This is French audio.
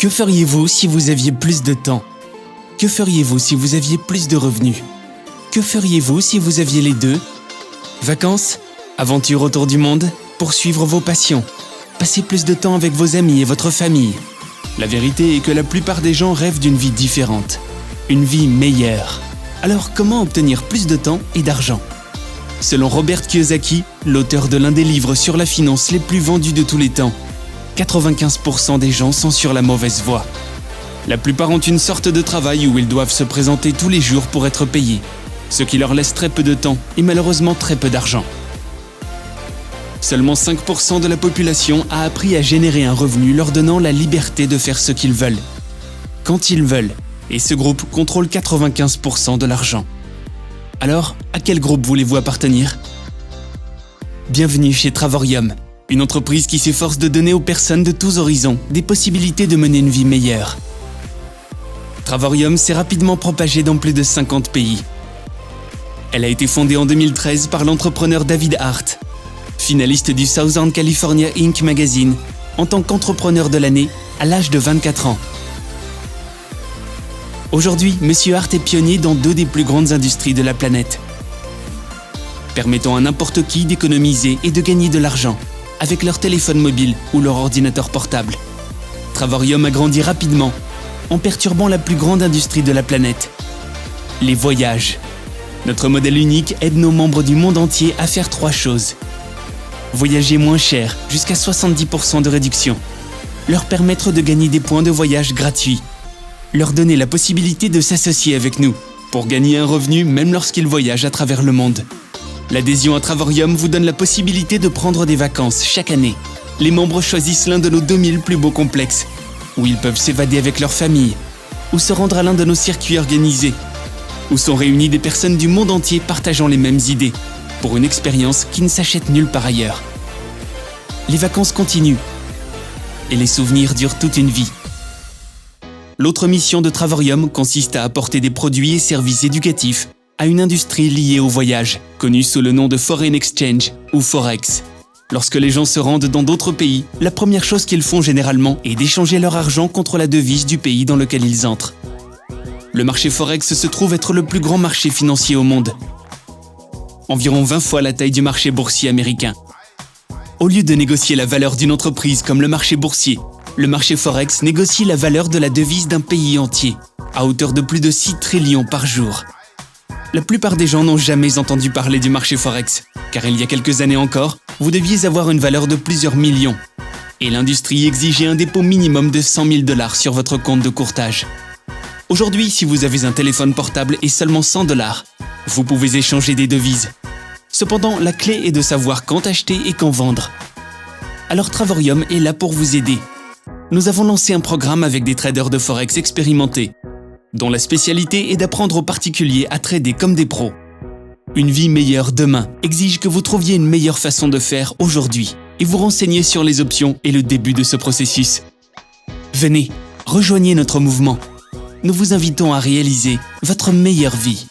Que feriez-vous si vous aviez plus de temps? Que feriez-vous si vous aviez plus de revenus? Que feriez-vous si vous aviez les deux? Vacances? Aventure autour du monde? Poursuivre vos passions? Passer plus de temps avec vos amis et votre famille? La vérité est que la plupart des gens rêvent d'une vie différente. Une vie meilleure. Alors comment obtenir plus de temps et d'argent? Selon Robert Kiyosaki, l'auteur de l'un des livres sur la finance les plus vendus de tous les temps, 95% des gens sont sur la mauvaise voie. La plupart ont une sorte de travail où ils doivent se présenter tous les jours pour être payés, ce qui leur laisse très peu de temps et malheureusement très peu d'argent. Seulement 5% de la population a appris à générer un revenu leur donnant la liberté de faire ce qu'ils veulent, quand ils veulent, et ce groupe contrôle 95% de l'argent. Alors, à quel groupe voulez-vous appartenir? Bienvenue chez Travorium, une entreprise qui s'efforce de donner aux personnes de tous horizons des possibilités de mener une vie meilleure. Travorium s'est rapidement propagée dans plus de 50 pays. Elle a été fondée en 2013 par l'entrepreneur David Hart, finaliste du Southern California Inc. Magazine en tant qu'entrepreneur de l'année à l'âge de 24 ans. Aujourd'hui, Monsieur Hart est pionnier dans deux des plus grandes industries de la planète, permettant à n'importe qui d'économiser et de gagner de l'argent avec leur téléphone mobile ou leur ordinateur portable. Travorium a grandi rapidement en perturbant la plus grande industrie de la planète, les voyages. Notre modèle unique aide nos membres du monde entier à faire 3 choses. Voyager moins cher, jusqu'à 70% de réduction. Leur permettre de gagner des points de voyage gratuits. Leur donner la possibilité de s'associer avec nous pour gagner un revenu même lorsqu'ils voyagent à travers le monde. L'adhésion à Travorium vous donne la possibilité de prendre des vacances chaque année. Les membres choisissent l'un de nos 2000 plus beaux complexes, où ils peuvent s'évader avec leur famille, ou se rendre à l'un de nos circuits organisés, où sont réunies des personnes du monde entier partageant les mêmes idées, pour une expérience qui ne s'achète nulle part ailleurs. Les vacances continuent, et les souvenirs durent toute une vie. L'autre mission de Travorium consiste à apporter des produits et services éducatifs à une industrie liée au voyage, connue sous le nom de Foreign Exchange ou Forex. Lorsque les gens se rendent dans d'autres pays, la première chose qu'ils font généralement est d'échanger leur argent contre la devise du pays dans lequel ils entrent. Le marché Forex se trouve être le plus grand marché financier au monde, environ 20 fois la taille du marché boursier américain. Au lieu de négocier la valeur d'une entreprise comme le marché boursier, le marché Forex négocie la valeur de la devise d'un pays entier, à hauteur de plus de 6 trillions par jour. La plupart des gens n'ont jamais entendu parler du marché Forex, car il y a quelques années encore, vous deviez avoir une valeur de plusieurs millions, et l'industrie exigeait un dépôt minimum de 100 000 $ sur votre compte de courtage. Aujourd'hui, si vous avez un téléphone portable et seulement 100 $, vous pouvez échanger des devises. Cependant, la clé est de savoir quand acheter et quand vendre. Alors Travorium est là pour vous aider. Nous avons lancé un programme avec des traders de Forex expérimentés, dont la spécialité est d'apprendre aux particuliers à trader comme des pros. Une vie meilleure demain exige que vous trouviez une meilleure façon de faire aujourd'hui et vous renseignez sur les options et le début de ce processus. Venez, rejoignez notre mouvement. Nous vous invitons à réaliser votre meilleure vie.